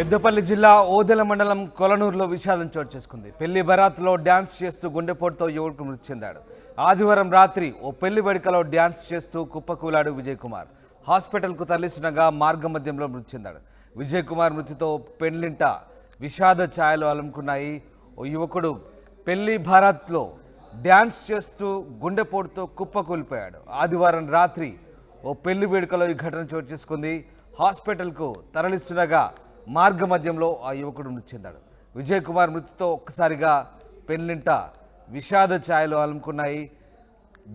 పెద్దపల్లి జిల్లా ఓదెల మండలం కొలనూరులో విషాదం చోటు చేసుకుంది. పెళ్లి బరాత్లో డ్యాన్స్ చేస్తూ గుండెపోటుతో యువకుడు మృతి చెందాడు. ఆదివారం రాత్రి ఓ పెళ్లి వేడుకలో డ్యాన్స్ చేస్తూ కుప్పకూలాడు విజయ్ కుమార్. హాస్పిటల్కు తరలిస్తుండగా మార్గమధ్యంలో మృతి చెందాడు. విజయ్ కుమార్ మృతితో పెళ్లింట విషాద ఛాయలు అలుముకున్నాయి. ఓ యువకుడు పెళ్లి బరాత్లో డ్యాన్స్ చేస్తూ గుండెపోటుతో కుప్పకూలిపోయాడు. ఆదివారం రాత్రి ఓ పెళ్లి వేడుకలో ఈ ఘటన చోటు చేసుకుంది. హాస్పిటల్కు తరలిస్తుండగా మార్గమధ్యంలో ఆ యువకుడు మృతి చెందాడు. విజయ్ కుమార్ మృతితో ఒక్కసారిగా పెళ్లింట విషాద ఛాయలు అలుముకున్నాయి.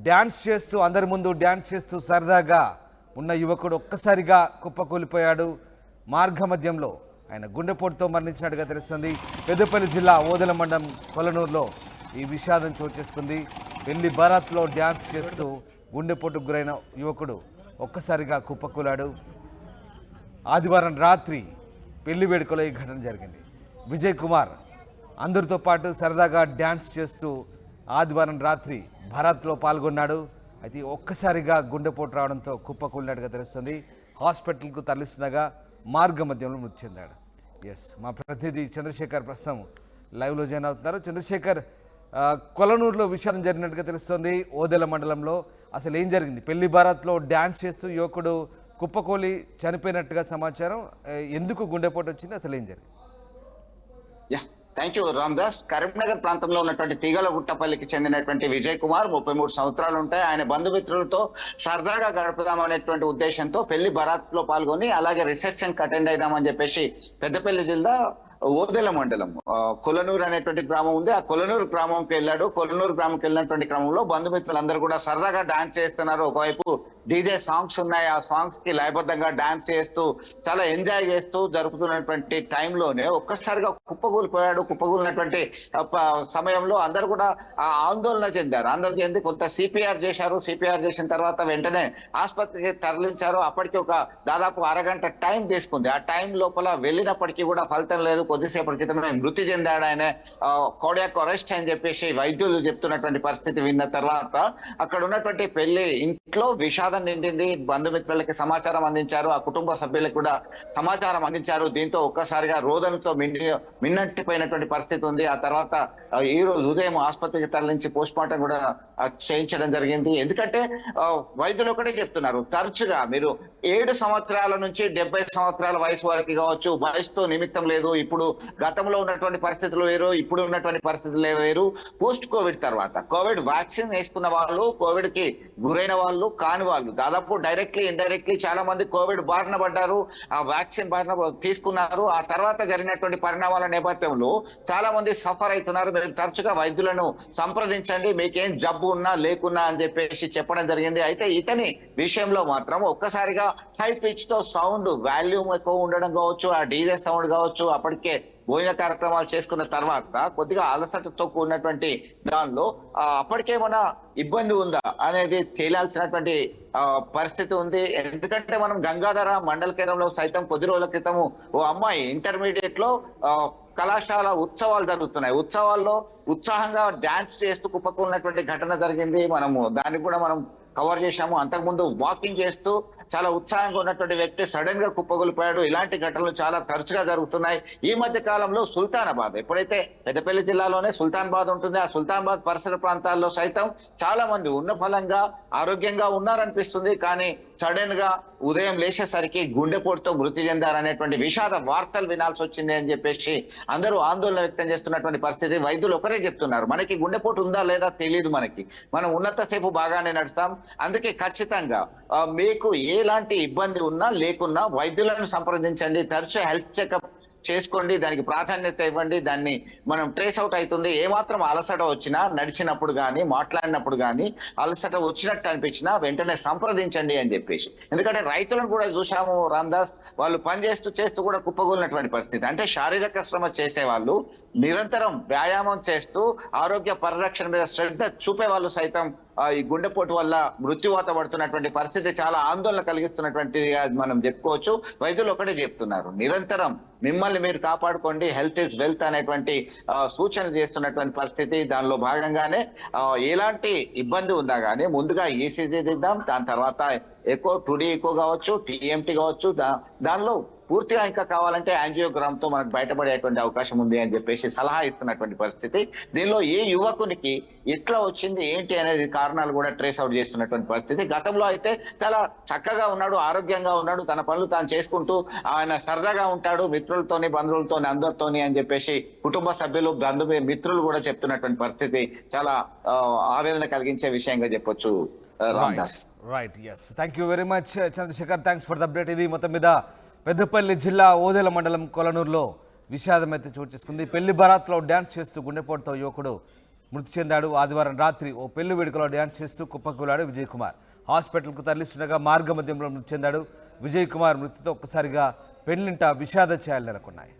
డ్యాన్స్ చేస్తూ అందరి ముందు డ్యాన్స్ చేస్తూ సరదాగా ఉన్న యువకుడు ఒక్కసారిగా కుప్పకూలిపోయాడు. మార్గమధ్యంలో ఆయన గుండెపోటుతో మరణించినట్టుగా తెలుస్తుంది. పెద్దపల్లి జిల్లా ఓదెల మండలం కొలనూరులో ఈ విషాదం చోటు చేసుకుంది. పెళ్లి బరాత్లో డ్యాన్స్ చేస్తూ గుండెపోటుకు గురైన యువకుడు ఒక్కసారిగా కుప్పకూలాడు. ఆదివారం రాత్రి పెళ్లి వేడుకలో ఈ ఘటన జరిగింది. విజయ్ కుమార్ అందరితో పాటు సరదాగా డ్యాన్స్ చేస్తూ ఆదివారం రాత్రి భరాత్లో పాల్గొన్నాడు. అయితే ఒక్కసారిగా గుండెపోటు రావడంతో కుప్పకూలినట్టుగా తెలుస్తుంది. హాస్పిటల్కు తరలిస్తుండగా మార్గమధ్యంలో మృతి చెందాడు. మా ప్రతినిధి చంద్రశేఖర్ ప్రస్తుతం లైవ్లో జాయిన్ అవుతున్నారు. చంద్రశేఖర్, కొలనూరులో విషయం జరిగినట్టుగా తెలుస్తుంది. ఓదెల మండలంలో అసలు ఏం జరిగింది? పెళ్లి బరాత్లో డ్యాన్స్ చేస్తూ యువకుడు కుప్పకూలి చనిపోయినట్టుగా సమాచారం. ఎందుకు గుండెపోటు వచ్చింది, అసలు ఏం జరిగింది? Thank you Ramdas. కరీంనగర్ ప్రాంతంలో ఉన్నటువంటి తీగలగుట్టపల్లికి చెందినటువంటి విజయ్ కుమార్ 33 సంవత్సరాలు ఉంటాయి. ఆయన బంధుమిత్రులతో సరదాగా గడుపుదామనేటువంటి ఉద్దేశంతో పెళ్లి బరాత్ లో పాల్గొని అలాగే రిసెప్షన్ కి అటెండ్ అయిదామని చెప్పేసి పెద్దపల్లి జిల్లా ఓదెల మండలం కొలనూరు అనేటువంటి గ్రామం ఉంది. ఆ కొలనూరు గ్రామంకి వెళ్ళాడు. కొలనూరు గ్రామంకి వెళ్ళినటువంటి క్రమంలో బంధుమిత్రులందరూ కూడా సరదాగా డాన్స్ చేస్తున్నారు. ఒకవైపు డీజే సాంగ్స్ ఉన్నాయి. ఆ సాంగ్స్ కి లయబద్ధంగా డాన్స్ చేస్తూ చాలా ఎంజాయ్ చేస్తూ జరుపుతున్నటువంటి టైంలోనే ఒక్కసారిగా కుప్పకూలిపోయాడు. కుప్పకూలినటువంటి సమయంలో అందరూ కూడా ఆందోళన చెందారు. అందరూ చెంది కొంత సిపిఆర్ చేశారు. సిపిఆర్ చేసిన తర్వాత వెంటనే ఆసుపత్రికి తరలించారు. అప్పటికి ఒక దాదాపు అరగంట టైం తీసుకుంది. ఆ టైం లోపల వెళ్ళినప్పటికీ కూడా ఫలితం లేదు. కొద్దిసేపటి క్రితమే మృతి చెందాడు. ఆయన కార్డియాక్ అరెస్ట్ అని చెప్పేసి వైద్యులు చెప్తున్నటువంటి పరిస్థితి విన్న తర్వాత అక్కడ ఉన్నటువంటి పెళ్లి ఇంట్లో విషాదం నిండింది. బంధుమిత్రులకి సమాచారం అందించారు. ఆ కుటుంబ సభ్యులకు కూడా సమాచారం అందించారు. దీంతో ఒక్కసారిగా రోదనతో మిన్నట్టిపోయినటువంటి పరిస్థితి ఉంది. ఆ తర్వాత ఈ రోజు ఉదయం ఆసుపత్రికి తరలించి పోస్ట్ మార్టం కూడా చేయించడం జరిగింది. ఎందుకంటే వైద్యులు ఒకటే చెప్తున్నారు, తరచుగా మీరు 7 సంవత్సరాల నుంచి 70 సంవత్సరాల వయసు వరకు కావచ్చు, వయసుతో నిమిత్తం లేదు. ఇప్పుడు గతంలో ఉన్నటువంటి పరిస్థితులు వేరు, ఇప్పుడు ఉన్నటువంటి పరిస్థితులు వేరు. పోస్ట్ కోవిడ్ తర్వాత కోవిడ్ వ్యాక్సిన్ వేసుకున్న వాళ్ళు, కోవిడ్ కి గురైన వాళ్ళు, కాని వాళ్ళు దాదాపు డైరెక్ట్లీ ఇండైరెక్ట్లీ చాలా మంది కోవిడ్ బారిన పడ్డారు. ఆ వ్యాక్సిన్ బారిన తీసుకున్నారు. ఆ తర్వాత జరిగినటువంటి పరిణామాల నేపథ్యంలో చాలా మంది సఫర్ అవుతున్నారు. మీరు తరచుగా వైద్యులను సంప్రదించండి, మీకేం జబ్బు ఉన్నా లేకున్నా అని చెప్పేసి చెప్పడం జరిగింది. అయితే ఇతని విషయంలో మాత్రం ఒక్కసారిగా హై పిచ్ తో సౌండ్ వాల్యూమ్ ఎక్కువ ఉండడం కావచ్చు, ఆ డీజే సౌండ్ కావచ్చు, అప్పటికే భోజన కార్యక్రమాలు చేసుకున్న తర్వాత కొద్దిగా అలసటతో కూడినటువంటి దానిలో అప్పటికేమైనా ఇబ్బంది ఉందా అనేది తేలాల్సినటువంటి పరిస్థితి ఉంది. ఎందుకంటే మనం గంగాధర మండల కేంద్రంలో సైతం కొద్ది రోజుల క్రితము ఓ అమ్మాయి ఇంటర్మీడియట్ లో కళాశాల ఉత్సవాలు జరుగుతున్నాయి. ఉత్సవాల్లో ఉత్సాహంగా డాన్స్ చేస్తూ కుప్పకూలినటువంటి ఘటన జరిగింది. మనము దాన్ని కూడా మనం కవర్ చేశాము. అంతకుముందు వాకింగ్ చేస్తూ చాలా ఉత్సాహంగా ఉన్నటువంటి వ్యక్తి సడన్ గా కుప్పగొలిపోయాడు. ఇలాంటి ఘటనలు చాలా తరచుగా జరుగుతున్నాయి. ఈ మధ్య కాలంలో సుల్తానాబాద్, ఎప్పుడైతే పెద్దపల్లి జిల్లాలోనే సుల్తానాబాద్ ఉంటుంది, ఆ సుల్తానాబాద్ పరిసర ప్రాంతాల్లో సైతం చాలా మంది ఉన్న ఫలంగా ఆరోగ్యంగా ఉన్నారనిపిస్తుంది. కానీ సడన్ గా ఉదయం లేచేసరికి గుండెపోటుతో మృతి చెందారనేటువంటి విషాద వార్తలు వినాల్సి వచ్చింది అని చెప్పేసి అందరూ ఆందోళన వ్యక్తం చేస్తున్నటువంటి పరిస్థితి. వైద్యులు ఒకరే చెప్తున్నారు, మనకి గుండెపోటు ఉందా లేదా తెలియదు, మనం ఉన్నంతసేపు బాగానే నడుస్తాం. అందుకే ఖచ్చితంగా మీకు ఎలాంటి ఇబ్బంది ఉన్నా లేకున్నా వైద్యులను సంప్రదించండి. తరచూ హెల్త్ చెకప్ చేసుకోండి, దానికి ప్రాధాన్యత ఇవ్వండి. దాన్ని మనం ట్రేస్ అవుట్ అవుతుంది. ఏమాత్రం అలసట వచ్చినా, నడిచినప్పుడు కానీ మాట్లాడినప్పుడు కానీ అలసట వచ్చినట్టు అనిపించినా వెంటనే సంప్రదించండి అని చెప్పేసి. ఎందుకంటే రైతులను కూడా చూసాము రామ్దాస్, వాళ్ళు పని చేస్తూ కూడా కుప్పగూలినటువంటి పరిస్థితి. అంటే శారీరక శ్రమ చేసే వాళ్ళు నిరంతరం వ్యాయామం చేస్తూ ఆరోగ్య పరిరక్షణ మీద శ్రద్ధ చూపే వాళ్ళు సైతం ఈ గుండెపోటు వల్ల మృత్యువాత పడుతున్నటువంటి పరిస్థితి చాలా ఆందోళన కలిగిస్తున్నటువంటి మనం చెప్పుకోవచ్చు. వైద్యులు ఒకటే చెప్తున్నారు, నిరంతరం మిమ్మల్ని మీరు కాపాడుకోండి, హెల్త్ ఇస్ వెల్త్ అనేటువంటి సూచనలు చేస్తున్నటువంటి పరిస్థితి. దానిలో భాగంగానే ఎలాంటి ఇబ్బంది ఉందా కానీ ముందుగా ఈసీజీ దిద్దాం, దాని తర్వాత ఎక్కువ 2D ఎక్కువ కావచ్చు, టీఎంటీ కావచ్చు, దానిలో పూర్తిగా ఇంకా కావాలంటే యాంజియోగ్రామ్ తో మనకు బయటపడేటువంటి అవకాశం ఉంది అని చెప్పేసి సలహా ఇస్తున్నటువంటి పరిస్థితి. దీనిలో ఏ యువకునికి ఎట్లా వచ్చింది ఏంటి అనేది కారణాలు కూడా ట్రేస్ అవుట్ చేస్తున్నటువంటి పరిస్థితి. గతంలో అయితే చాలా చక్కగా ఉన్నాడు, ఆరోగ్యంగా ఉన్నాడు, తన పనులు తాను చేసుకుంటూ ఆయన సరదాగా ఉంటాడు మిత్రులతోని బంధువులతోని అందరితోని అని చెప్పేసి కుటుంబ సభ్యులు మిత్రులు కూడా చెప్తున్నటువంటి పరిస్థితి చాలా ఆవేదన కలిగించే విషయంగా చెప్పొచ్చు. Ramdas. Right, yes, thank you very much Chandrashekar, thanks for the update. ఇది మొత్తం మీద పెద్దపల్లి జిల్లా ఓదెల మండలం కొలనూరులో విషాదం అయితే చోటు చేసుకుంది. పెళ్లి బరాత్లో డ్యాన్స్ చేస్తూ గుండెపోటుతో యువకుడు మృతి చెందాడు. ఆదివారం రాత్రి ఓ పెళ్లి వేడుకలో డ్యాన్స్ చేస్తూ కుప్పకూలాడు విజయ్ కుమార్. హాస్పిటల్కు తరలిస్తుండగా మార్గ మధ్యంలో మృతి చెందాడు. విజయ్ కుమార్ మృతితో ఒక్కసారిగా పెళ్లింట విషాద ఛాయలు నెలకొన్నాయి.